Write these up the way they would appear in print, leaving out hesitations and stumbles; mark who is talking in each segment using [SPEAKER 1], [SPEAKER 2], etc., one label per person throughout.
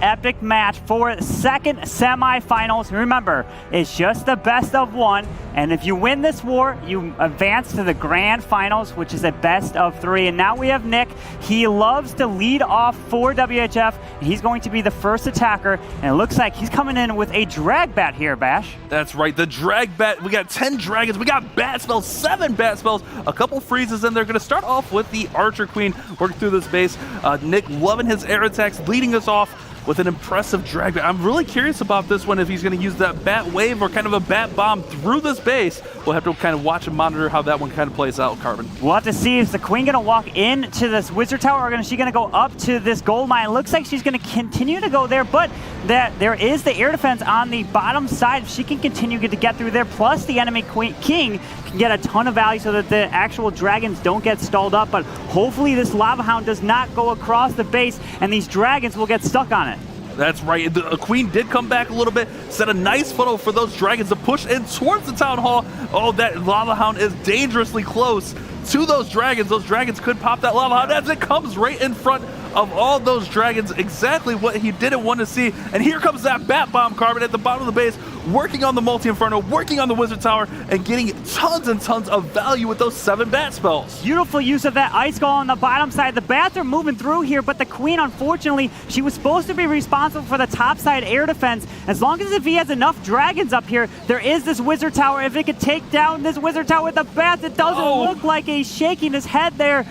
[SPEAKER 1] epic match for the second semifinals. Remember, it's just the best of one, and if you win this war, you advance to the grand finals, which is a best of three. And now we have Nick. He loves to lead off for WHF. He's going to be the first attacker, and it looks like he's coming in with a drag bat here, Bash.
[SPEAKER 2] That's right, the drag bat. We got 10 dragons, we got bat spells, 7 bat spells, a couple freezes in there. Going to start off with the Archer Queen, work through this base. Nick loving his air attacks, leading us off with an impressive drag bat. I'm really curious about this one, if he's going to use that bat wave or kind of a bat bomb through this base. We'll have to kind of watch and monitor how that one kind of plays out, Carbon.
[SPEAKER 1] We'll have to see, is the Queen going to walk into this Wizard Tower, or is she going to go up to this gold mine? It looks like she's going to continue to go there, but there is the air defense on the bottom side. If she can continue to get through there, plus the enemy King can get a ton of value so that the actual dragons don't get stalled up. But hopefully this Lava Hound does not go across the base, and these dragons will get stuck on it.
[SPEAKER 2] That's right. The Queen did come back a little bit, set a nice funnel for those dragons to push in towards the Town Hall. Oh, that Lava Hound is dangerously close to those dragons. Those dragons could pop that Lava Hound as it comes right in front of all those dragons. Exactly what he didn't want to see. And here comes that Bat Bomb, Carbon, at the bottom of the base, working on the Multi-Inferno, working on the Wizard Tower, and getting tons and tons of value with those 7 bat spells.
[SPEAKER 1] Beautiful use of that Ice Skull on the bottom side. The bats are moving through here, but the Queen, unfortunately, she was supposed to be responsible for the top side air defense. As long as if he has enough dragons up here, there is this Wizard Tower. If it could take down this Wizard Tower with the bats, it doesn't look like he's shaking his head there.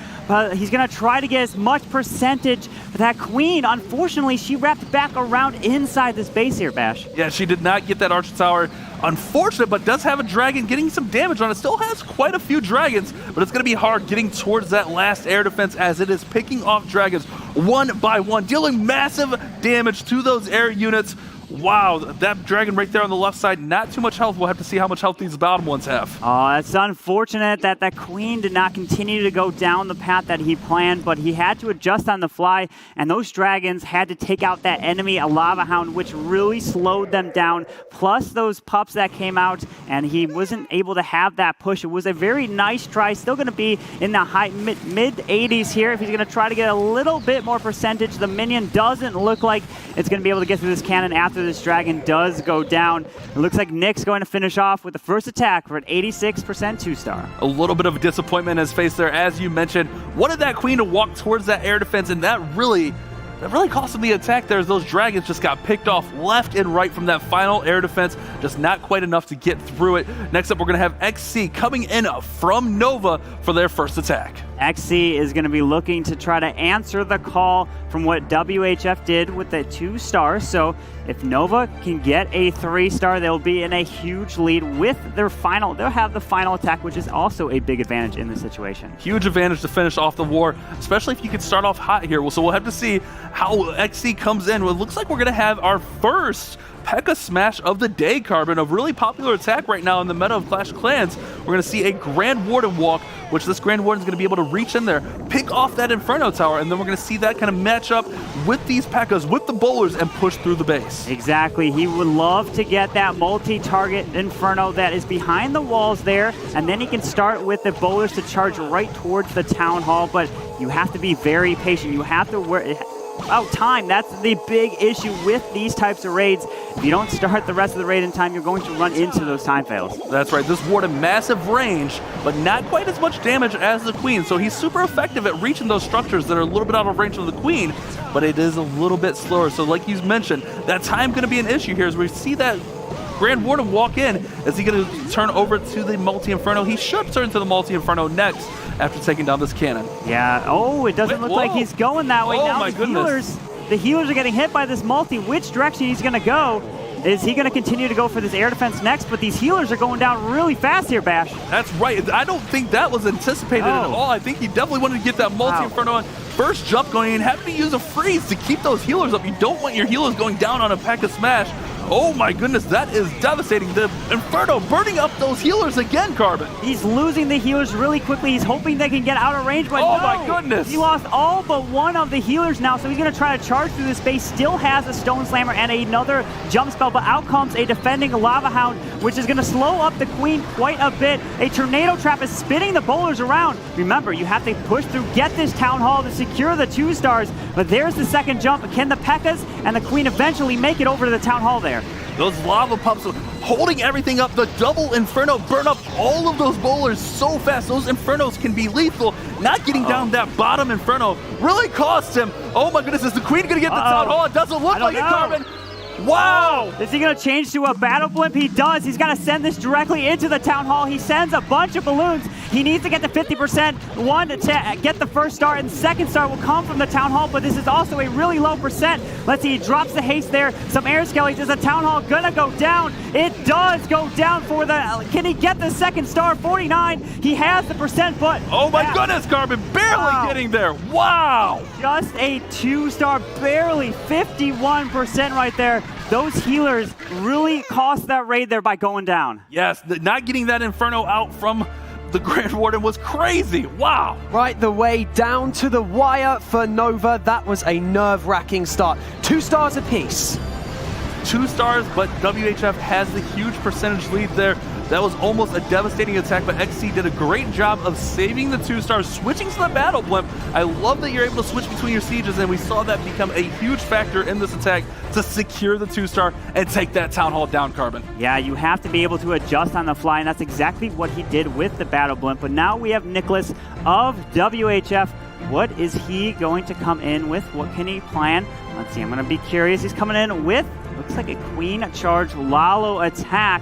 [SPEAKER 1] He's going to try to get as much percentage. But that Queen, unfortunately, she wrapped back around inside this base here, Bash.
[SPEAKER 2] Yeah, she did not get that Archer Tower. Unfortunate, but does have a dragon getting some damage on it. Still has quite a few dragons, but it's going to be hard getting towards that last air defense as it is picking off dragons one by one, dealing massive damage to those air units. Wow, that dragon right there on the left side, not too much health. We'll have to see how much health these bottom ones have.
[SPEAKER 1] Oh, it's unfortunate that that Queen did not continue to go down the path that he planned, but he had to adjust on the fly, and those dragons had to take out that enemy, a Lava Hound, which really slowed them down, plus those pups that came out, and he wasn't able to have that push. It was a very nice try, still going to be in the high mid 80s here. If he's going to try to get a little bit more percentage, the minion doesn't look like it's going to be able to get through this cannon after this dragon does go down. It looks like Nick's going to finish off with the first attack for an 86% 2-star.
[SPEAKER 2] A little bit of a disappointment in his face there, as you mentioned. Wanted that Queen to walk towards that air defense, and that really cost him the attack there, as those dragons just got picked off left and right from that final air defense. Just not quite enough to get through it. Next up, we're going to have XC coming in from Nova for their first attack.
[SPEAKER 1] XC is going to be looking to try to answer the call from what WHF did with the 2-star. So if Nova can get a 3-star, they'll be in a huge lead with their final. They'll have the final attack, which is also a big advantage in this situation.
[SPEAKER 2] Huge advantage to finish off the war, especially if you can start off hot here. So we'll have to see how XC comes in. Well, it looks like we're going to have our first P.E.K.K.A. Smash of the day, Carbon, a really popular attack right now in the meta of Clash of Clans. We're going to see a Grand Warden walk, which this Grand Warden is going to be able to reach in there, pick off that Inferno Tower, and then we're going to see that kind of match up with these P.E.K.K.A.s, with the bowlers, and push through the base.
[SPEAKER 1] Exactly. He would love to get that multi-target Inferno that is behind the walls there, and then he can start with the bowlers to charge right towards the Town Hall, but you have to be very patient. You have to work out time. That's the big issue with these types of raids. If you don't start the rest of the raid in time, you're going to run into those time fails.
[SPEAKER 2] That's right. This Warden, massive range, but not quite as much damage as the Queen. So he's super effective at reaching those structures that are a little bit out of range of the Queen, but it is a little bit slower. So like you mentioned, that time going to be an issue here as we see that Grand Warden walk in. Is he going to turn over to the Multi-Inferno? He should turn to the Multi-Inferno next after taking down this cannon.
[SPEAKER 1] Yeah. Oh, it doesn't look like he's going that way. Now
[SPEAKER 2] my goodness.
[SPEAKER 1] The healers are getting hit by this multi. Which direction he's going to go? Is he going to continue to go for this air defense next? But these healers are going down really fast here, Bash.
[SPEAKER 2] That's right. I don't think that was anticipated at all. I think he definitely wanted to get that Multi-Inferno on. First jump going in, have to use a freeze to keep those healers up. You don't want your healers going down on a P.E.K.K.A. Smash. Oh my goodness, that is devastating. The Inferno burning up those healers again, Carbon.
[SPEAKER 1] He's losing the healers really quickly. He's hoping they can get out of range, but
[SPEAKER 2] oh
[SPEAKER 1] no!
[SPEAKER 2] My goodness.
[SPEAKER 1] He lost all but one of the healers now, so he's going to try to charge through this space. Still has a Stone Slammer and another jump spell, but out comes a defending Lava Hound, which is going to slow up the Queen quite a bit. A Tornado Trap is spinning the bowlers around. Remember, you have to push through, get this Town Hall to secure the 2 stars, but there's the second jump. Can the P.E.K.K.A.s and the Queen eventually make it over to the Town Hall there?
[SPEAKER 2] Those lava pumps holding everything up. The double Inferno burn up all of those bowlers so fast. Those Infernos can be lethal. Not getting down that bottom Inferno really cost him. Oh my goodness, is the Queen gonna get the Town Hall? It doesn't look like it, Carbon. Wow!
[SPEAKER 1] Is he going to change to a Battle Blimp? He does. He's got to send this directly into the Town Hall. He sends a bunch of balloons. He needs to get to 50%. One to get the first star, and second star will come from the Town Hall, but this is also a really low percent. Let's see, he drops the haste there. Some air skellies. Is the Town Hall going to go down? It does go down for the... Can he get the second star? 49. He has the percent, but...
[SPEAKER 2] Oh my goodness, Carbon, barely getting there. Wow!
[SPEAKER 1] Just a 2-star, barely 51% right there. Those healers really cost that raid there by going down.
[SPEAKER 2] Yes, not getting that Inferno out from the Grand Warden was crazy. Wow.
[SPEAKER 3] Right the way down to the wire for Nova. That was a nerve-wracking start. 2 stars apiece.
[SPEAKER 2] 2 stars, but WHF has the huge percentage lead there. That was almost a devastating attack, but XC did a great job of saving the 2 stars, switching to the Battle Blimp. I love that you're able to switch between your sieges, and we saw that become a huge factor in this attack to secure the 2-star and take that Town Hall down, Carbon.
[SPEAKER 1] Yeah, you have to be able to adjust on the fly, and that's exactly what he did with the Battle Blimp. But now we have Nicholas of WHF. What is he going to come in with? What can he plan? Let's see, I'm going to be curious. He's coming in with, looks like a Queen Charge Lalo attack.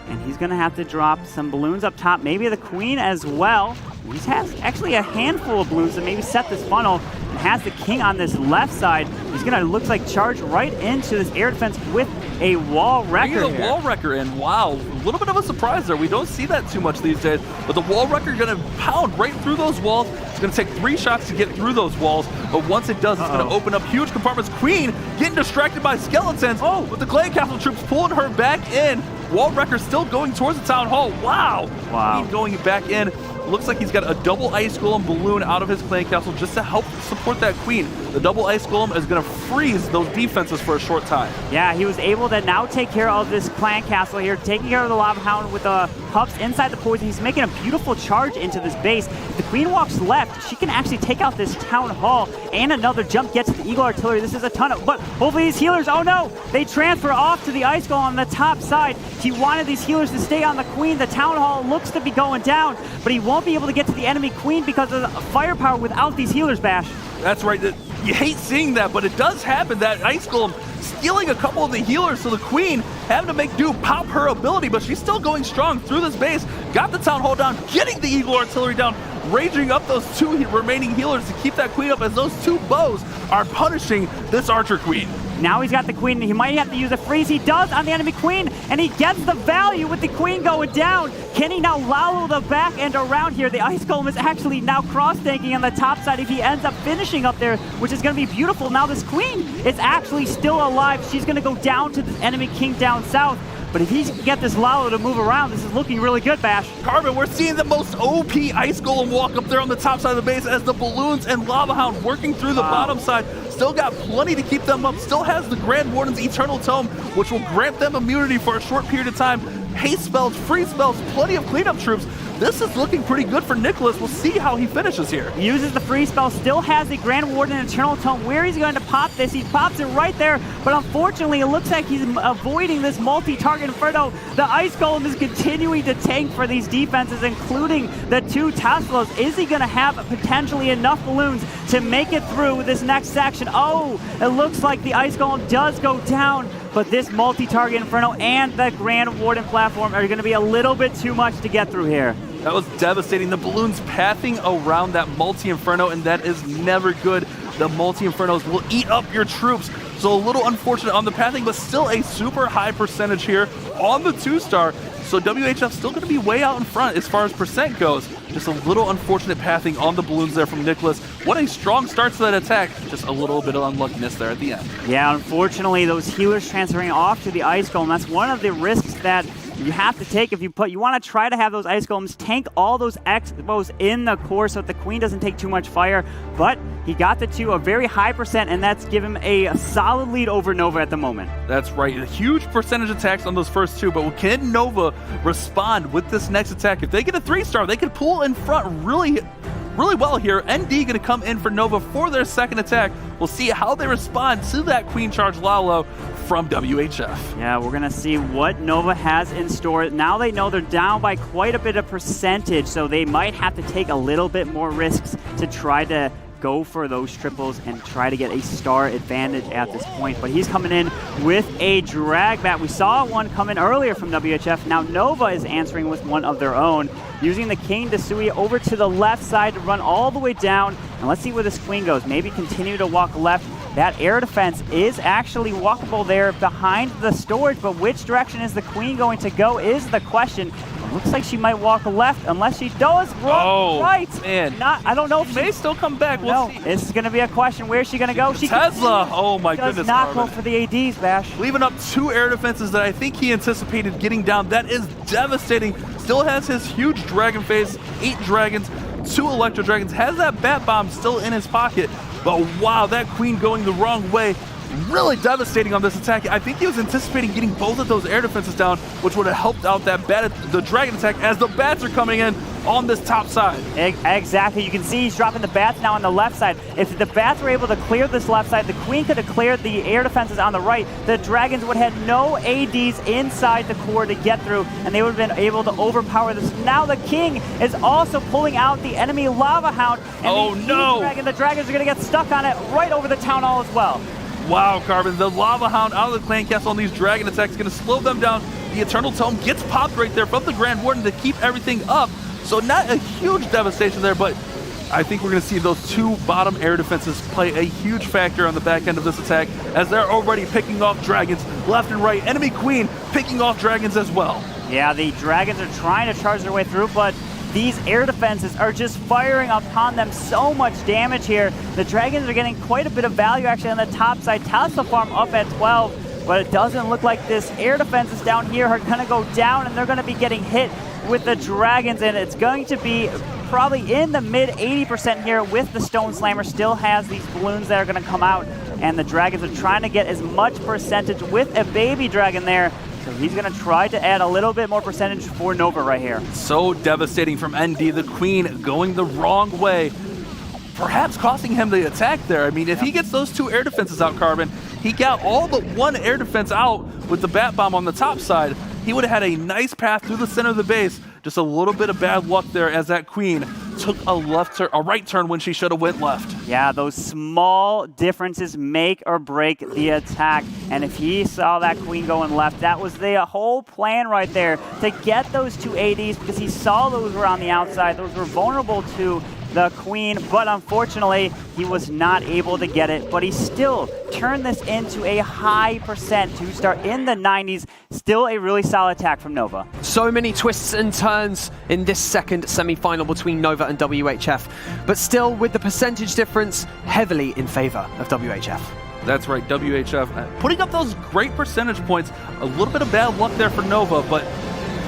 [SPEAKER 1] And he's going to have to drop some balloons up top, maybe the Queen as well. He has actually a handful of balloons to maybe set this funnel, and has the King on this left side. He's going to, looks like, charge right into this air defense with a Wall Wrecker.
[SPEAKER 2] Bringing the Wall Wrecker in, wow. A little bit of a surprise there. We don't see that too much these days, but the Wall Wrecker going to pound right through those walls. It's going to take 3 shots to get through those walls, but once it does, it's going to open up huge compartments. Queen getting distracted by skeletons. Oh, with the Clan Castle troops pulling her back in. Wall Wrecker still going towards the Town Hall. Wow. Queen going back in. Looks like he's got a double Ice Golem balloon out of his Clan Castle just to help support that Queen. The double Ice Golem is going to freeze those defenses for a short time.
[SPEAKER 1] Yeah, he was able to now take care of this Clan Castle here, taking care of the Lava Hound with the pups inside the poison. He's making a beautiful charge into this base. If the Queen walks left, she can actually take out this Town Hall, and another jump gets the Eagle Artillery. This is a ton of, but hopefully these healers, oh no, they transfer off to the Ice Golem on the top side. He wanted these healers to stay on the Queen. The Town Hall looks to be going down, but he won't be able to get to the enemy Queen because of the firepower without these healers, Bash.
[SPEAKER 2] That's right. You hate seeing that, but it does happen. That Ice Golem stealing a couple of the healers, so the Queen having to make do pop her ability, but she's still going strong through this base. Got the Town Hall down, getting the Eagle Artillery down, raging up those 2 remaining healers to keep that Queen up as those 2 bows are punishing this Archer Queen.
[SPEAKER 1] Now he's got the Queen. He might have to use a freeze. He does on the enemy Queen, and he gets the value with the Queen going down. Can he now Lalo the back end around here? The Ice Golem is actually now cross-tanking on the top side if he ends up finishing up there, which is going to be beautiful. Now this Queen is actually still alive. She's going to go down to the enemy King down south. But if he can get this Lalo to move around, this is looking really good, Bash.
[SPEAKER 2] Carbon, we're seeing the most OP Ice Golem walk up there on the top side of the base as the balloons and Lava Hound working through the bottom side. Still got plenty to keep them up. Still has the Grand Warden's Eternal Tome, which will grant them immunity for a short period of time. Haste spells, freeze spells, plenty of cleanup troops. This is looking pretty good for Nicholas. We'll see how he finishes here.
[SPEAKER 1] He uses the freeze spell, still has the Grand Warden and Eternal Tome. Where he's going to pop this, he pops it right there, but unfortunately it looks like he's avoiding this multi-target Inferno. The Ice Golem is continuing to tank for these defenses, including the 2 Teslas. Is he going to have potentially enough balloons to make it through this next section? Oh, it looks like the Ice Golem does go down, but this multi-target Inferno and the Grand Warden platform are going to be a little bit too much to get through here.
[SPEAKER 2] That was devastating. The balloons pathing around that multi-Inferno, and that is never good. The multi-Infernos will eat up your troops. So a little unfortunate on the pathing, but still a super high percentage here on the 2-star. So WHF still going to be way out in front as far as percent goes. Just a little unfortunate pathing on the balloons there from Nicholas. What a strong start to that attack. Just a little bit of unluckiness there at the end.
[SPEAKER 1] Yeah, unfortunately, those healers transferring off to the Ice Golem, that's one of the risks that you have to take if you want to try to have those Ice Golems tank all those Expos in the core so that the Queen doesn't take too much fire. But he got the 2, a very high percent, and that's given him a solid lead over Nova at the moment.
[SPEAKER 2] That's right. A huge percentage attacks on those first 2, but can Nova respond with this next attack? If they get a 3-star, they could pull in front really well here. ND going to come in for Nova for their second attack. We'll see how they respond to that Queen Charge Lalo from WHF.
[SPEAKER 1] Yeah, we're going to see what Nova has in store. Now they know they're down by quite a bit of percentage, so they might have to take a little bit more risks to try to go for those triples and try to get a star advantage at this point. But he's coming in with a drag bat. We saw one come in earlier from WHF. Now Nova is answering with one of their own, using the King Desui over to the left side to run all the way down. And let's see where this Queen goes. Maybe continue to walk left. That air defense is actually walkable there behind the storage, but which direction is the Queen going to go is the question. Looks like she might walk left unless she does right.
[SPEAKER 2] Man.
[SPEAKER 1] I don't know if
[SPEAKER 2] she may still come back. We'll see.
[SPEAKER 1] This is going to be a question. Where's she going to go? She
[SPEAKER 2] Tesla. Oh my goodness.
[SPEAKER 1] Does not go for the ADs, Bash.
[SPEAKER 2] Leaving up 2 air defenses that I think he anticipated getting down. That is devastating. Still has his huge dragon face, 8 dragons, 2 electro dragons. Has that bat bomb still in his pocket. But wow, that Queen going the wrong way. Really devastating on this attack. I think he was anticipating getting both of those air defenses down, which would have helped out that the dragon attack as the bats are coming in on this top side.
[SPEAKER 1] Exactly. You can see he's dropping the bats now on the left side. If the bats were able to clear this left side, the Queen could have cleared the air defenses on the right. The dragons would have had no ADs inside the core to get through, and they would have been able to overpower this. Now the King is also pulling out the enemy Lava Hound. And the dragons are going to get stuck on it right over the Town Hall as well.
[SPEAKER 2] Wow, Carbon, the Lava Hound out of the Clan Castle on these dragon attacks is going to slow them down. The Eternal Tome gets popped right there from the Grand Warden to keep everything up. So not a huge devastation there, but I think we're going to see those 2 bottom air defenses play a huge factor on the back end of this attack as they're already picking off dragons left and right. Enemy Queen picking off dragons as well.
[SPEAKER 1] Yeah, the dragons are trying to charge their way through, but these air defenses are just firing upon them so much damage here. The dragons are getting quite a bit of value actually on the top side. Tesla Farm up at 12, but it doesn't look like this air defenses down here are going to go down, and they're going to be getting hit with the dragons, and it's going to be probably in the mid 80% here with the Stone Slammer. Still has these balloons that are going to come out, and the dragons are trying to get as much percentage with a baby dragon there. So he's going to try to add a little bit more percentage for Nova right here.
[SPEAKER 2] So devastating from ND. The Queen going the wrong way, perhaps costing him the attack there. I mean, if he gets those 2 air defenses out, Carbon, he got all but 1 air defense out with the bat bomb on the top side. He would have had a nice path through the center of the base. Just a little bit of bad luck there as that Queen took a right turn when she should have went left.
[SPEAKER 1] Yeah, those small differences make or break the attack. And if he saw that Queen going left, that was the whole plan right there, to get those 2 ADs, because he saw those were on the outside. Those were vulnerable to the Queen, but unfortunately, he was not able to get it. But he still turned this into a high percent 2-star in the 90s. Still a really solid attack from Nova.
[SPEAKER 3] So many twists and turns in this second semi-final between Nova and WHF, but still with the percentage difference heavily in favor of WHF.
[SPEAKER 2] That's right, WHF putting up those great percentage points. A little bit of bad luck there for Nova, but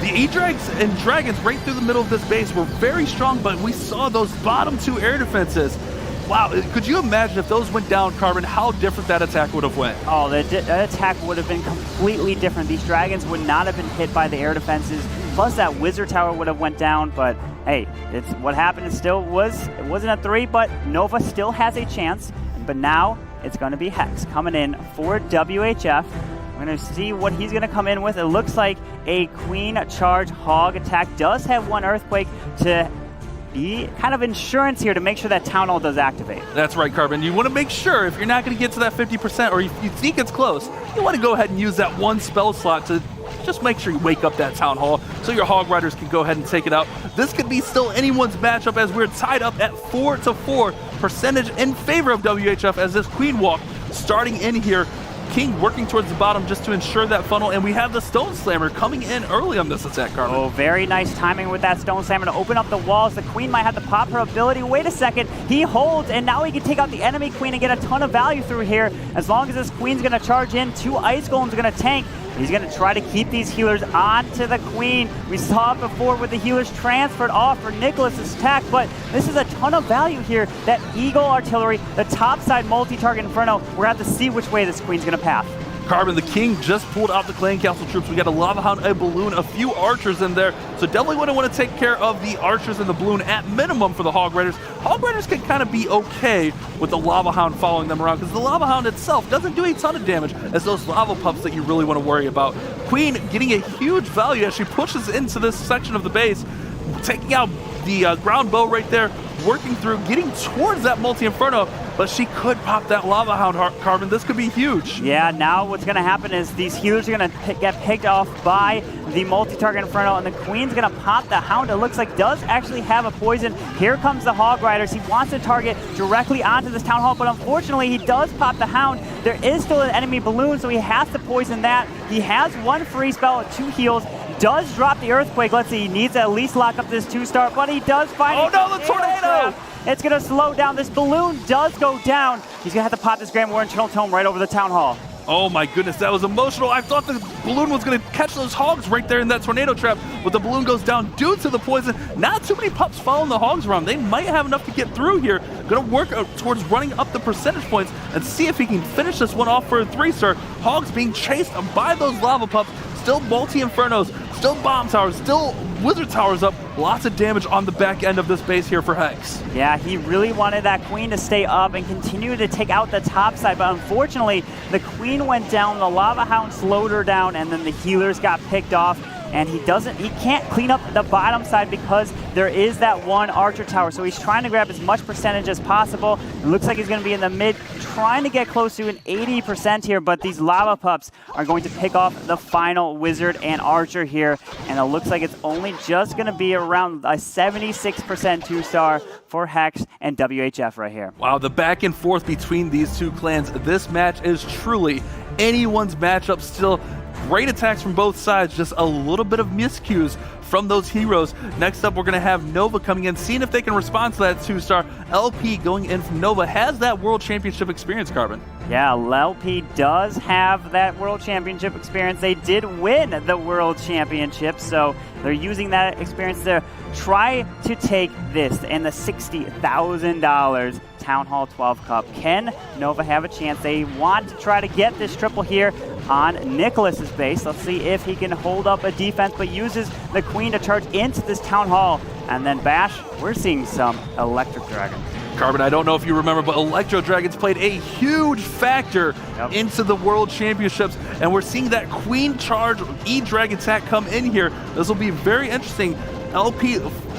[SPEAKER 2] the E-Drags and Dragons right through the middle of this base were very strong, but we saw those bottom 2 air defenses. Wow, could you imagine if those went down, Carbon, how different that attack would have went?
[SPEAKER 1] Oh, that attack would have been completely different. These Dragons would not have been hit by the air defenses. Plus that Wizard Tower would have went down, but hey, it's what happened. It wasn't a 3, but Nova still has a chance. But now it's going to be Hex coming in for WHF. We're going to see what he's going to come in with. It looks like a Queen Charge Hog attack. Does have 1 Earthquake to be kind of insurance here to make sure that Town Hall does activate.
[SPEAKER 2] That's right, Carbon. You want to make sure if you're not going to get to that 50%, or if you think it's close, you want to go ahead and use that 1 spell slot to just make sure you wake up that Town Hall so your Hog Riders can go ahead and take it out. This could be still anyone's matchup as we're tied up at 4-4 percentage in favor of WHF as this Queen Walk starting in here King working towards the bottom just to ensure that funnel, and we have the Stone Slammer coming in early on this attack, Carmen.
[SPEAKER 1] Oh, very nice timing with that Stone Slammer to open up the walls. The Queen might have to pop her ability. Wait a second, he holds, and now he can take out the enemy Queen and get a ton of value through here. As long as this Queen's going to charge in, 2 Ice Golems are going to tank. He's going to try to keep these healers onto the Queen. We saw it before with the healers transferred off for Nicholas's attack, but this is a ton of value here. That Eagle Artillery, the topside multi-target Inferno, we're going to have to see which way this Queen's going to path.
[SPEAKER 2] Carbon, the King just pulled out the Clan Castle troops. We got a Lava Hound, a Balloon, a few Archers in there. So definitely wouldn't want to take care of the Archers and the Balloon at minimum for the Hog Riders. Hog Riders can kind of be okay with the Lava Hound following them around because the Lava Hound itself doesn't do a ton of damage as those Lava Pups that you really want to worry about. Queen getting a huge value as she pushes into this section of the base, taking out the ground bow right there, working through, getting towards that multi-inferno, but she could pop that Lava Hound, Carbon. This could be huge.
[SPEAKER 1] Yeah, now what's going to happen is these healers are going to get picked off by the multi-target Inferno, and the Queen's going to pop the Hound. It looks like does actually have a poison. Here comes the Hog Riders. He wants to target directly onto this Town Hall, but unfortunately he does pop the Hound. There is still an enemy Balloon, so he has to poison that. He has 1 free spell with 2 heals. Does drop the Earthquake. Let's see, he needs to at least lock up this 2-star, but he does find
[SPEAKER 2] Oh no, the tornado!
[SPEAKER 1] It's going to slow down. This Balloon does go down. He's going to have to pop this Grand War Internal Tome right over the Town Hall.
[SPEAKER 2] Oh my goodness, that was emotional. I thought the Balloon was going to catch those Hogs right there in that tornado trap, but the Balloon goes down due to the poison. Not too many pups following the Hogs around. They might have enough to get through here. Going to work towards running up the percentage points and see if he can finish this one off for a 3-star. Hogs being chased by those Lava Pups. Still multi-infernos, still bomb towers, still wizard towers up. Lots of damage on the back end of this base here for Hex.
[SPEAKER 1] Yeah, he really wanted that Queen to stay up and continue to take out the top side, but unfortunately, the Queen went down, the Lava Hound slowed her down, and then the healers got picked off. And he can't clean up the bottom side because there is that 1 Archer tower. So he's trying to grab as much percentage as possible. It looks like he's going to be in the mid, trying to get close to an 80% here, but these Lava Pups are going to pick off the final Wizard and Archer here. And it looks like it's only just going to be around a 76% 2-star for Hex and WHF right here.
[SPEAKER 2] Wow, the back and forth between these two clans. This match is truly anyone's matchup still. Great attacks from both sides, just a little bit of miscues from those heroes. Next up, we're going to have Nova coming in, seeing if they can respond to that 2-star. LP going in from Nova has that World Championship experience, Carbon.
[SPEAKER 1] Yeah, LP does have that World Championship experience. They did win the World Championship, so they're using that experience to try to take this and the $60,000 Town Hall 12 Cup. Can Nova have a chance? They want to try to get this triple here on Nicholas's base. Let's see if he can hold up a defense, but uses the Queen to charge into this Town Hall. And then Bash, we're seeing some Electric Dragon.
[SPEAKER 2] Carbon, I don't know if you remember, but Electro Dragons played a huge factor into the World Championships, and we're seeing that Queen charge E-Dragon attack come in here. This will be very interesting. LP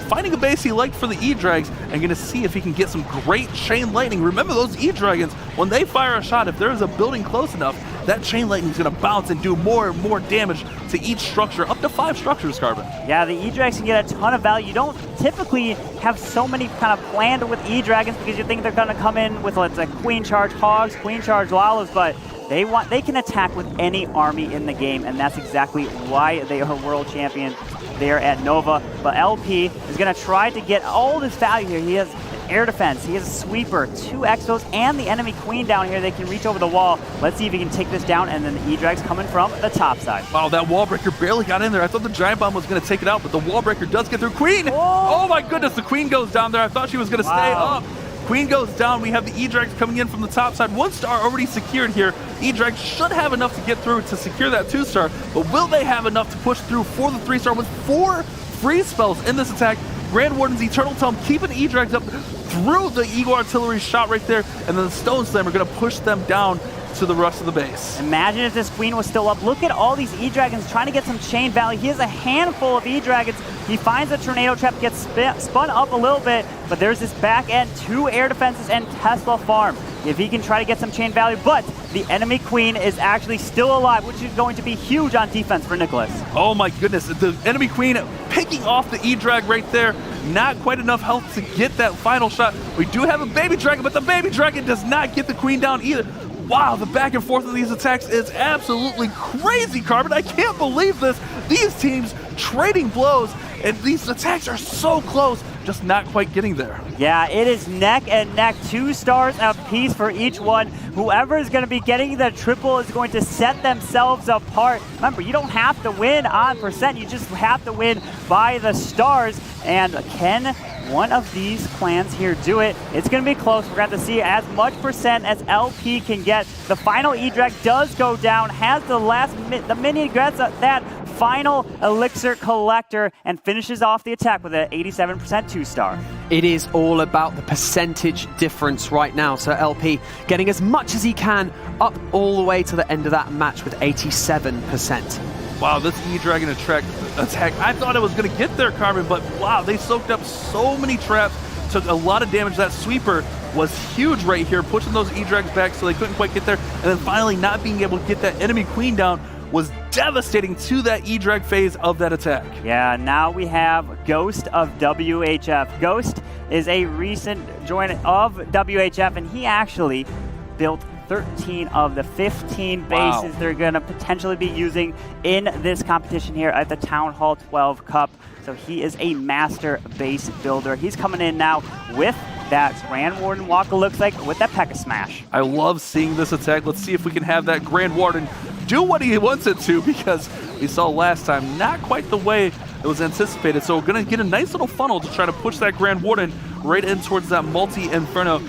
[SPEAKER 2] finding a base he liked for the E-Drags and going to see if he can get some great chain lightning. Remember those E-Dragons, when they fire a shot, if there is a building close enough, that chain lightning is going to bounce and do more and more damage to each structure, up to 5 structures, Carbon.
[SPEAKER 1] Yeah, the E-Drags can get a ton of value. You don't typically have so many kind of planned with E-Dragons because you think they're going to come in with, let's say, Queen Charge Hogs, Queen Charge Lalas, but they can attack with any army in the game, and that's exactly why they are world champion there at Nova. But LP is going to try to get all this value here. He has air defense, he has a sweeper, 2 Expos, and the enemy Queen down here. They can reach over the wall. Let's see if he can take this down, and then the E-Drag's coming from the top side.
[SPEAKER 2] Wow, that wall breaker barely got in there. I thought the Giant Bomb was going to take it out, but the wall breaker does get through. Queen! Oh my goodness, the Queen goes down there. I thought she was going to stay up. Queen goes down. We have the E-Drags coming in from the top side. 1-star already secured here. E-Drags should have enough to get through to secure that 2-star, but will they have enough to push through for the 3-star with 4 free spells in this attack? Grand Warden's Eternal Tome keeping E-Drags up through the Eagle Artillery shot right there, and then the Stone Slammer going to push them down to the rest of the base.
[SPEAKER 1] Imagine if this Queen was still up. Look at all these E-Dragons trying to get some chain value. He has a handful of E-Dragons. He finds a tornado trap, gets spun up a little bit, but there's this back end, 2 air defenses, and Tesla farm. If he can try to get some chain value, but the enemy Queen is actually still alive, which is going to be huge on defense for Nicholas.
[SPEAKER 2] Oh my goodness, the enemy Queen picking off the E-Drag right there. Not quite enough health to get that final shot. We do have a baby dragon, but the baby dragon does not get the Queen down either. Wow, the back and forth of these attacks is absolutely crazy, Carbon. I can't believe this. These teams trading blows, and these attacks are so close, just not quite getting there.
[SPEAKER 1] Yeah, it is neck and neck, 2 stars apiece for each one. Whoever is going to be getting the triple is going to set themselves apart. Remember, you don't have to win on percent, you just have to win by the stars. And can one of these clans here do it? It's going to be close. We're going to see as much percent as LP can get. The final E-Drag does go down, has the mini gets that final elixir collector, and finishes off the attack with an 87% 2-star.
[SPEAKER 3] It is all about the percentage difference right now. So LP getting as much as he can up all the way to the end of that match with 87%.
[SPEAKER 2] Wow, this E-Dragon attack, I thought it was going to get there, Carbon, but wow, they soaked up so many traps, took a lot of damage. That sweeper was huge right here, pushing those E-Drags back so they couldn't quite get there, and then finally not being able to get that enemy queen down was devastating to that E-Drag phase of that attack.
[SPEAKER 1] Yeah, now we have Ghost of WHF. Ghost is a recent join of WHF, and he actually built 13 of the 15 bases they're going to potentially be using in this competition here at the Town Hall 12 Cup. So he is a master base builder. He's coming in now with that Grand Warden walk, it looks like, with that P.E.K.K.A. Smash.
[SPEAKER 2] I love seeing this attack. Let's see if we can have that Grand Warden do what he wants it to, because we saw last time not quite the way it was anticipated. So we're going to get a nice little funnel to try to push that Grand Warden right in towards that multi-inferno.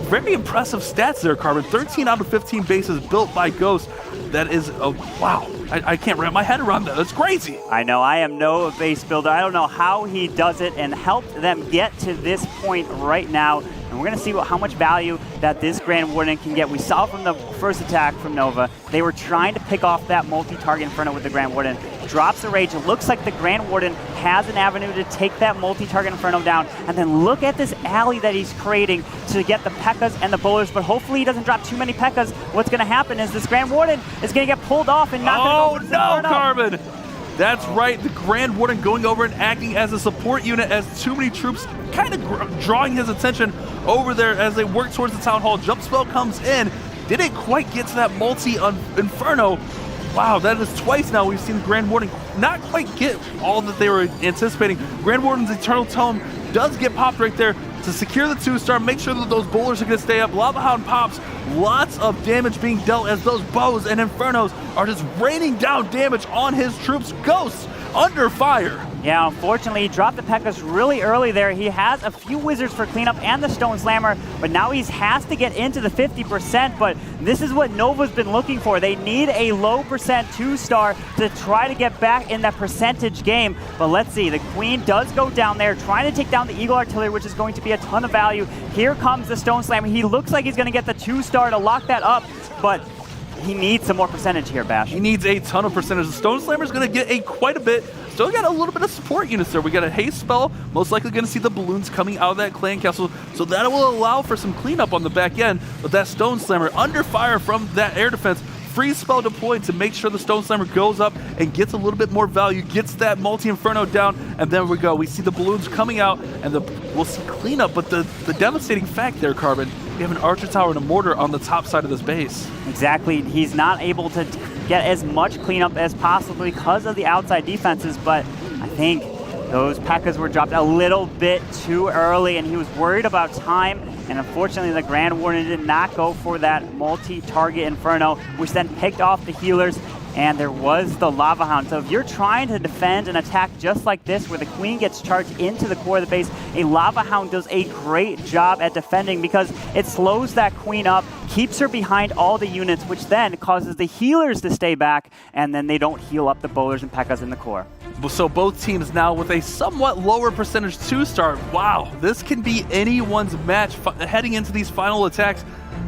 [SPEAKER 2] Very impressive stats there, Carbon. 13 out of 15 bases built by Ghost. That is, wow. I can't wrap my head around that. That's crazy.
[SPEAKER 1] I know. I am no base builder. I don't know how he does it and helped them get to this point right now. And we're going to see how much value that this Grand Warden can get. We saw from the first attack from Nova, they were trying to pick off that multi-target inferno with the Grand Warden. Drops the rage. It looks like the Grand Warden has an avenue to take that multi-target inferno down. And then look at this alley that he's creating to get the P.E.K.K.A.s and the bowlers. But hopefully he doesn't drop too many P.E.K.K.A.s. What's going to happen is this Grand Warden is going to get pulled off and not going to go.
[SPEAKER 2] Oh no, Carbon! That's right, the Grand Warden going over and acting as a support unit as too many troops kind of drawing his attention over there as they work towards the Town Hall. Jump spell comes in, didn't quite get to that multi-inferno. Wow, that is twice now we've seen the Grand Warden not quite get all that they were anticipating. Grand Warden's Eternal Tome does get popped right there to secure the 2-star, make sure that those bowlers are going to stay up. Lava Hound pops, lots of damage being dealt as those bows and infernos are just raining down damage on his troops. Ghost under fire.
[SPEAKER 1] Yeah, unfortunately, he dropped the P.E.K.K.A.s really early there. He has a few wizards for cleanup and the Stone Slammer, but now he has to get into the 50%, but this is what Nova's been looking for. They need a low percent 2-star to try to get back in that percentage game. But let's see, the Queen does go down there, trying to take down the Eagle Artillery, which is going to be a ton of value. Here comes the Stone Slammer. He looks like he's going to get the 2-star to lock that up, but he needs some more percentage here, Bash.
[SPEAKER 2] He needs a ton of percentage. The Stone Slammer's going to get quite a bit. Still got a little bit of support units there. We got a haste spell. Most likely going to see the balloons coming out of that clan castle. So that will allow for some cleanup on the back end. But that Stone Slammer under fire from that air defense. Freeze spell deployed to make sure the Stone Slammer goes up and gets a little bit more value, gets that multi-inferno down, and then we go. We see the balloons coming out, and we'll see cleanup. But the devastating fact there, Carbon, we have an Archer Tower and a mortar on the top side of this base.
[SPEAKER 1] Exactly. He's not able to get as much cleanup as possible because of the outside defenses, but I think those P.E.K.K.A.s were dropped a little bit too early, and he was worried about time. And unfortunately, the Grand Warden did not go for that multi-target Inferno, which then picked off the healers. And there was the Lava Hound. So if you're trying to defend an attack just like this, where the Queen gets charged into the core of the base, a Lava Hound does a great job at defending because it slows that Queen up, keeps her behind all the units, which then causes the healers to stay back, and then they don't heal up the bowlers and P.E.K.K.A.s in the core.
[SPEAKER 2] So both teams now with a somewhat lower percentage 2-star. Wow, this can be anyone's match heading into these final attacks.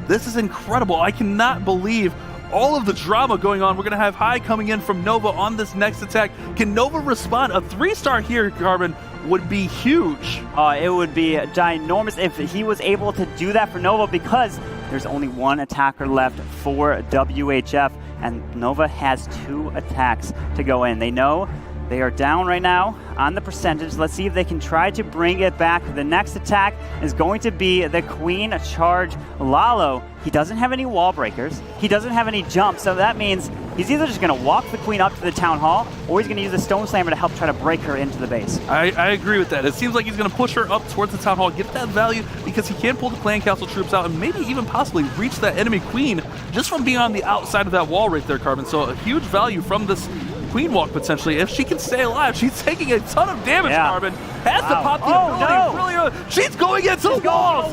[SPEAKER 2] This is incredible. I cannot believe all of the drama going on. We're going to have High coming in from Nova on this next attack. Can Nova respond? A 3-star here, Carbon, would be huge.
[SPEAKER 1] It would be ginormous if he was able to do that for Nova, because there's only one attacker left for WHF, and Nova has 2 attacks to go in. They know They are down right now on the percentage. Let's see if they can try to bring it back. The next attack is going to be the Queen Charge Lalo. He doesn't have any wall breakers. He doesn't have any jumps, so that means he's either just going to walk the Queen up to the Town Hall, or he's going to use the Stone Slammer to help try to break her into the base.
[SPEAKER 2] I agree with that. It seems like he's going to push her up towards the Town Hall, get that value, because he can pull the Clan Castle troops out and maybe even possibly reach that enemy Queen just from being on the outside of that wall right there, Carbon. So a huge value from this Queen walk potentially. If she can stay alive, she's taking a ton of damage, Carbon. Has to pop the ability really early. She's going into the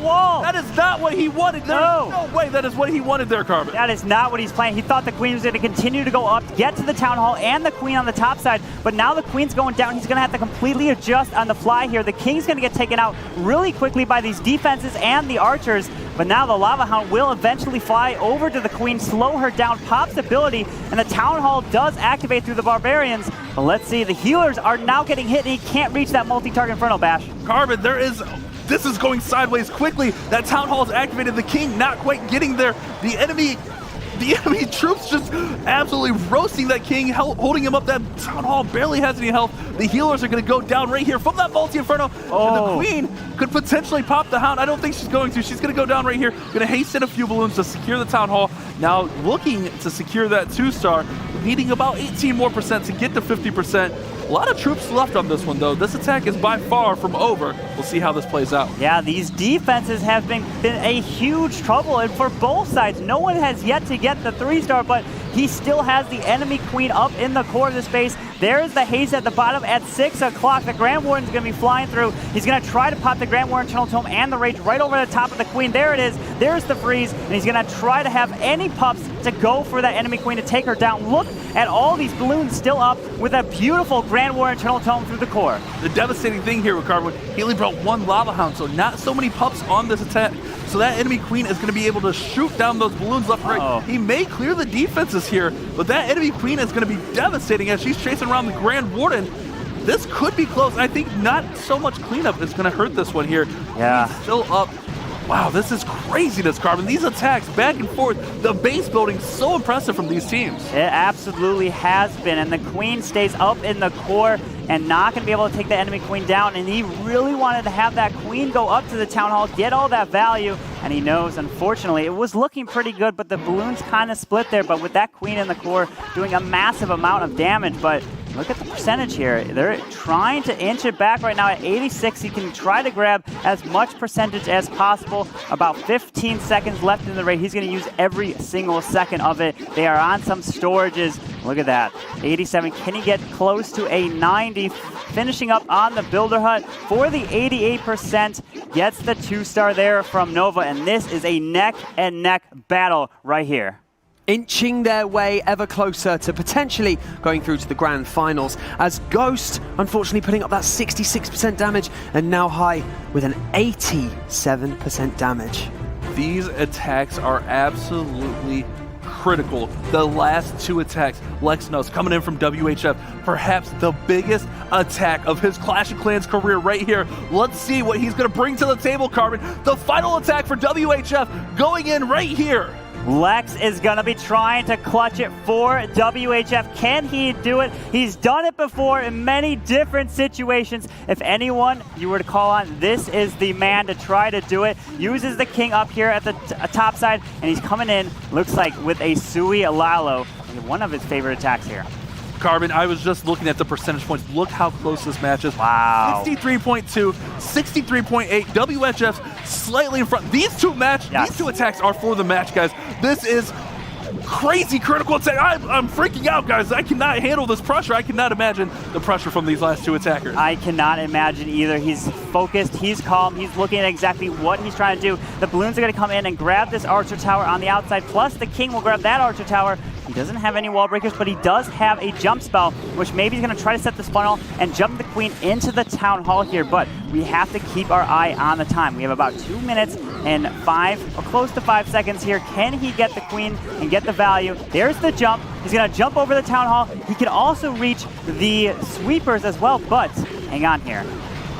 [SPEAKER 2] walls. That is not what he wanted. There's no way that is what he wanted there, Carbon.
[SPEAKER 1] That is not what he's playing. He thought the Queen was going to continue to go up, get to the Town Hall and the Queen on the top side, but now the Queen's going down. He's going to have to completely adjust on the fly here. The King's going to get taken out really quickly by these defenses and the archers, but now the Lava Hound will eventually fly over to the Queen, slow her down, pops ability, and the Town Hall does activate through the Barbarians. But let's see, the healers are now getting hit, and he can't reach that multi-target Inferno Bash.
[SPEAKER 2] Carbon, this is going sideways quickly. That Town Hall is activated. The King not quite getting there. The enemy troops just absolutely roasting that King, holding him up. That Town Hall barely has any health. The healers are going to go down right here from that multi-inferno. And the Queen could potentially pop the Hound. I don't think she's going to. She's going to go down right here. Going to hasten a few balloons to secure the Town Hall. Now looking to secure that 2-star, needing about 18% more to get to 50%. A lot of troops left on this one, though. This attack is by far from over. We'll see how this plays out.
[SPEAKER 1] Yeah, these defenses have been a huge trouble, and for both sides, no one has yet to get the 3-star, but he still has the enemy Queen up in the core of the space. There's the haste at the bottom at 6 o'clock. The Grand Warden's going to be flying through. He's going to try to pop the Grand Warden Eternal Tome and the Rage right over the top of the Queen. There it is. There's the freeze, and he's going to try to have any pups to go for that enemy Queen to take her down. Look at all these balloons still up with a beautiful Grand Warden Eternal Tome through the core.
[SPEAKER 2] The devastating thing here with Carbon, he only brought one Lava Hound, so not so many pups on this attack. So that enemy Queen is going to be able to shoot down those balloons left and right. He may clear the defenses here, but that enemy Queen is going to be devastating as she's chasing around the Grand Warden. This could be close. I think not so much cleanup is going to hurt this one here.
[SPEAKER 1] Yeah.
[SPEAKER 2] He's still up. Wow, this is craziness, Carbon. These attacks back and forth, the base building, so impressive from these teams.
[SPEAKER 1] It absolutely has been, and the Queen stays up in the core and not going to be able to take the enemy Queen down, and he really wanted to have that Queen go up to the Town Hall, get all that value, and he knows, unfortunately, it was looking pretty good, but the balloons kind of split there, but with that Queen in the core doing a massive amount of damage, but look at the percentage here. They're trying to inch it back right now at 86. He can try to grab as much percentage as possible. About 15 seconds left in the raid. He's going to use every single second of it. They are on some storages. Look at that. 87. Can he get close to a 90? Finishing up on the Builder Hut for the 88%. Gets the 2-star there from Nova. And this is a neck-and-neck battle right here.
[SPEAKER 3] Inching their way ever closer to potentially going through to the grand finals, as Ghost unfortunately putting up that 66% damage and now high with an 87% damage.
[SPEAKER 2] These attacks are absolutely critical. The last 2 attacks, Lexnos coming in from WHF, perhaps the biggest attack of his Clash of Clans career right here. Let's see what he's going to bring to the table, Carbon. The final attack for WHF going in right here.
[SPEAKER 1] Lex is going to be trying to clutch it for WHF. Can he do it? He's done it before in many different situations. If anyone you were to call on, this is the man to try to do it. Uses the King up here at the top side, and he's coming in, looks like, with a Sui Lalo, one of his favorite attacks here.
[SPEAKER 2] Carbon, I was just looking at the percentage points. Look how close this match is.
[SPEAKER 1] Wow.
[SPEAKER 2] 63.2, 63.8. WHF's slightly in front. These two attacks are for the match, guys. This is crazy critical attack. I'm freaking out, guys. I cannot handle this pressure. I cannot imagine the pressure from these last 2 attackers.
[SPEAKER 1] I cannot imagine either. He's focused, he's calm, he's looking at exactly what he's trying to do. The balloons are going to come in and grab this Archer Tower on the outside, plus the King will grab that Archer Tower. He doesn't have any wall breakers, but he does have a jump spell, which maybe he's going to try to set this funnel and jump the Queen into the Town Hall here, but we have to keep our eye on the time. We have about 2 minutes and 5 or close to 5 seconds here. Can he get the Queen and get the value? There's the jump. He's going to jump over the Town Hall. He can also reach the sweepers as well, but hang on here.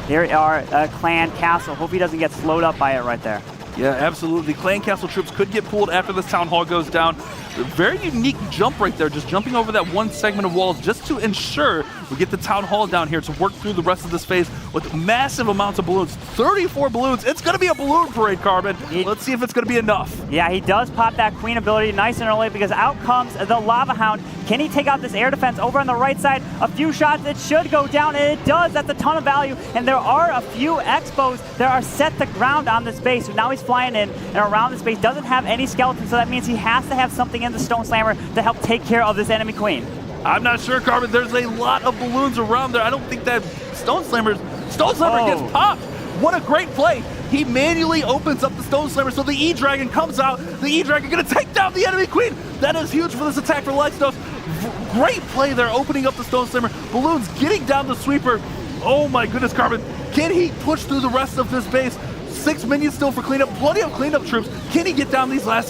[SPEAKER 1] There are a Clan Castle. Hope he doesn't get slowed up by it right there.
[SPEAKER 2] Yeah, absolutely. Clan Castle troops could get pulled after this Town Hall goes down. A very unique jump right there, just jumping over that one segment of walls just to ensure we get the Town Hall down here to work through the rest of this phase with massive amounts of balloons. 34 balloons. It's going to be a balloon parade, Carbon. Let's see if it's going to be enough.
[SPEAKER 1] Yeah, he does pop that Queen ability nice and early because out comes the Lava Hound. Can he take out this air defense over on the right side? A few shots, it should go down, and it does. That's a ton of value, and there are a few expos that are set the ground on this base. So now he's flying in and around this base, doesn't have any skeletons, so that means he has to have something in the Stone Slammer to help take care of this enemy Queen.
[SPEAKER 2] I'm not sure, Carbon. There's a lot of balloons around there. I don't think that Stone Slammer gets popped. What a great play. He manually opens up the Stone Slammer, so the E-Dragon comes out. The E-Dragon gonna take down the enemy Queen. That is huge for this attack for Lexnos. Great play there, opening up the Stone Slammer. Balloons getting down the sweeper. Oh my goodness, Carbon. Can he push through the rest of this base? 6 minions still for cleanup, plenty of cleanup troops. Can he get down these last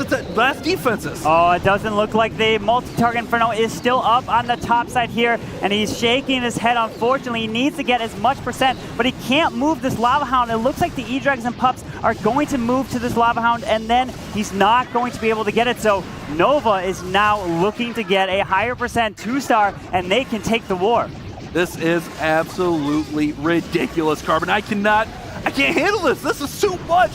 [SPEAKER 2] defenses?
[SPEAKER 1] Oh, it doesn't look like the multi-target Inferno is still up on the top side here, and he's shaking his head. Unfortunately, he needs to get as much percent, but he can't move this Lava Hound. It looks like the E-Dragons and Pups are going to move to this Lava Hound, and then he's not going to be able to get it. So Nova is now looking to get a higher percent 2-star, and they can take the war.
[SPEAKER 2] This is absolutely ridiculous, Carbon. I can't handle this. This is too much.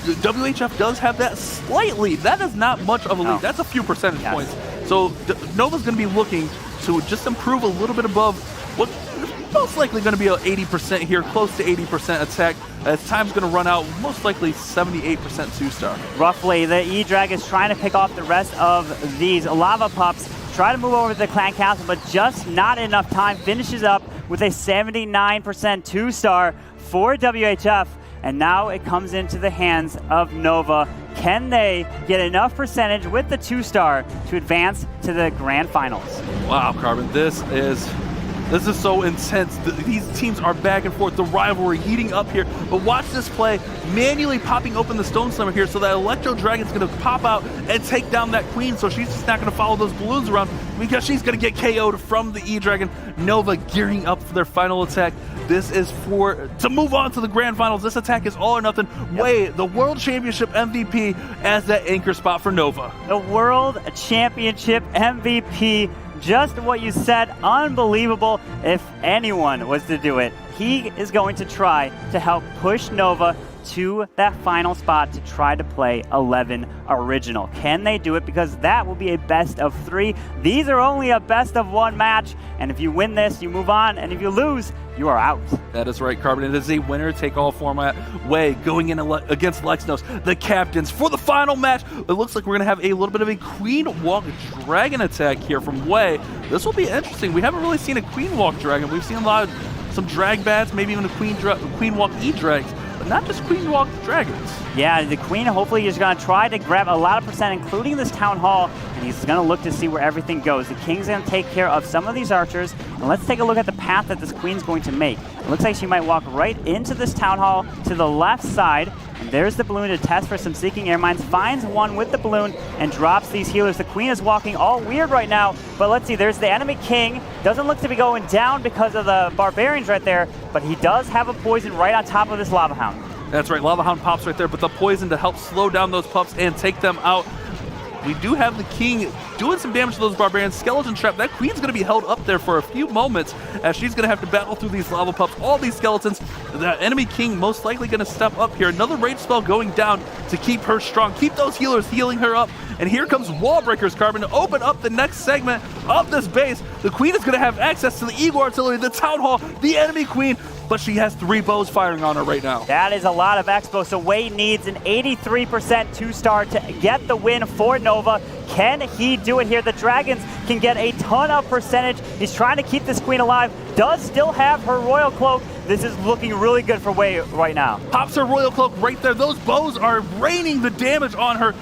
[SPEAKER 2] WHF does have that slight lead. That is not much of a lead. That's a few percentage points. So Nova's going to be looking to just improve a little bit above what is most likely going to be an 80% here, close to 80% attack. As time's going to run out, most likely 78% 2-star.
[SPEAKER 1] Roughly, the E-Drag is trying to pick off the rest of these Lava Pups. Try to move over to the Clan Castle, but just not enough time. Finishes up with a 79% 2-star for WHF, and now it comes into the hands of Nova. Can they get enough percentage with the 2-star to advance to the grand finals?
[SPEAKER 2] Wow, Carbon, this is so intense. These teams are back and forth, the rivalry heating up here. But watch this play, manually popping open the Stone Slammer here so that Electro Dragon's going to pop out and take down that Queen, so she's just not going to follow those balloons around because she's going to get KO'd from the E-Dragon. Nova gearing up for their final attack. This is to move on to the grand finals. This attack is all or nothing. Wei, the World Championship MVP, as that anchor spot for Nova.
[SPEAKER 1] The World Championship MVP. Just what you said, unbelievable. If anyone was to do it, he is going to try to help push Nova to that final spot to try to play 11 original. Can they do it? Because that will be a best of 3. These are only a best of 1 match, and if you win this, you move on, and if you lose, you are out.
[SPEAKER 2] That is right, Carbon. It is a winner-take-all format. Wei going in against Lexnos, the captains, for the final match. It looks like we're going to have a little bit of a Queen Walk Dragon attack here from Wei. This will be interesting. We haven't really seen a Queen Walk Dragon. We've seen a lot of some drag bats, maybe even a Queen Walk E-Drags, but not just Queen Walk Dragons.
[SPEAKER 1] Yeah, the Queen hopefully is going to try to grab a lot of percent, including this Town Hall, and he's going to look to see where everything goes. The King's going to take care of some of these archers, and let's take a look at the path that this Queen's going to make. It looks like she might walk right into this Town Hall to the left side, and there's the balloon to test for some Seeking Air Mines, finds one with the balloon, and drops these healers. The Queen is walking all weird right now, but let's see, there's the enemy King. Doesn't look to be going down because of the Barbarians right there, but he does have a poison right on top of this Lava Hound.
[SPEAKER 2] That's right, Lava Hound pops right there, but the poison to help slow down those pups and take them out. We do have the King doing some damage to those Barbarians. Skeleton Trap, that Queen's going to be held up there for a few moments as she's going to have to battle through these lava pups, all these skeletons. The enemy King most likely going to step up here. Another rage spell going down to keep her strong, keep those healers healing her up. And here comes Wall Breakers, Carbon, to open up the next segment of this base. The Queen is going to have access to the Eagle Artillery, the Town Hall, the enemy Queen, but she has 3 bows firing on her right now.
[SPEAKER 1] That is a lot of expo, so Wei needs an 83% 2-star to get the win for Nova. Can he do it here? The Dragons can get a ton of percentage. He's trying to keep this Queen alive, does still have her Royal Cloak. This is looking really good for Wei right now.
[SPEAKER 2] Pops her Royal Cloak right there. Those bows are raining the damage on her.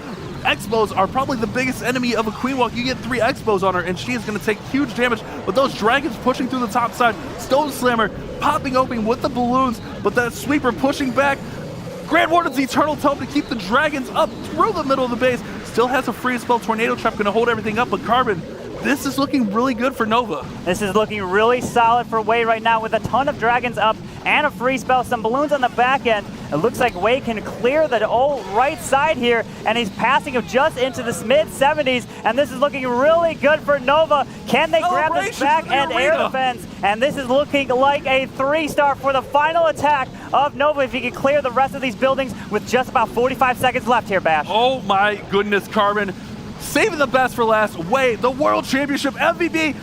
[SPEAKER 2] X-bows are probably the biggest enemy of a Queen Walk. You get 3 X-bows on her, and she is going to take huge damage. But those dragons pushing through the top side, Stone Slammer popping open with the balloons, but that sweeper pushing back. Grand Warden's Eternal Tome to keep the dragons up through the middle of the base. Still has a free spell. Tornado Trap going to hold everything up, but Carbon, this is looking really good for Nova.
[SPEAKER 1] This is looking really solid for Wei right now with a ton of dragons up and a free spell. Some balloons on the back end. It looks like Wei can clear the right side here, and he's passing him just into the mid-70s, and this is looking really good for Nova. Can they grab this back end air defense? And this is looking like a 3-star for the final attack of Nova if he can clear the rest of these buildings with just about 45 seconds left here, Bash.
[SPEAKER 2] Oh my goodness, Carbon. Saving the best for last. Wei, the World Championship MVP,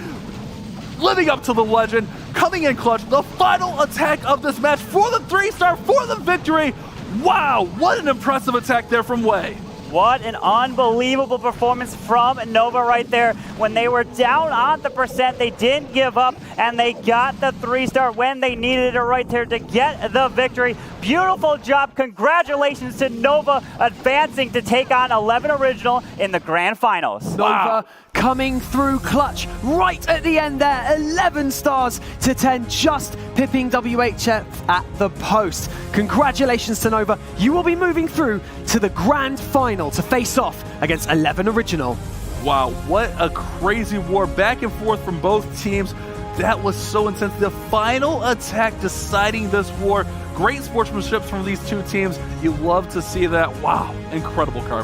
[SPEAKER 2] living up to the legend, coming in clutch, the final attack of this match for the 3-star, for the victory. Wow, what an impressive attack there from Wei.
[SPEAKER 1] What an unbelievable performance from Nova right there. When they were down on the percent, they didn't give up, and they got the 3-star when they needed it right there to get the victory. Beautiful job. Congratulations to Nova advancing to take on 11 Original in the grand finals.
[SPEAKER 3] Nova coming through clutch right at the end there. 11 stars to 10, just pipping WHF at the post. Congratulations to Nova. You will be moving through to the grand final to face off against 11 Original.
[SPEAKER 2] Wow, what a crazy war back and forth from both teams. That was so intense. The final attack deciding this war. Great sportsmanship from these two teams. You love to see that. Wow, incredible, Carbon.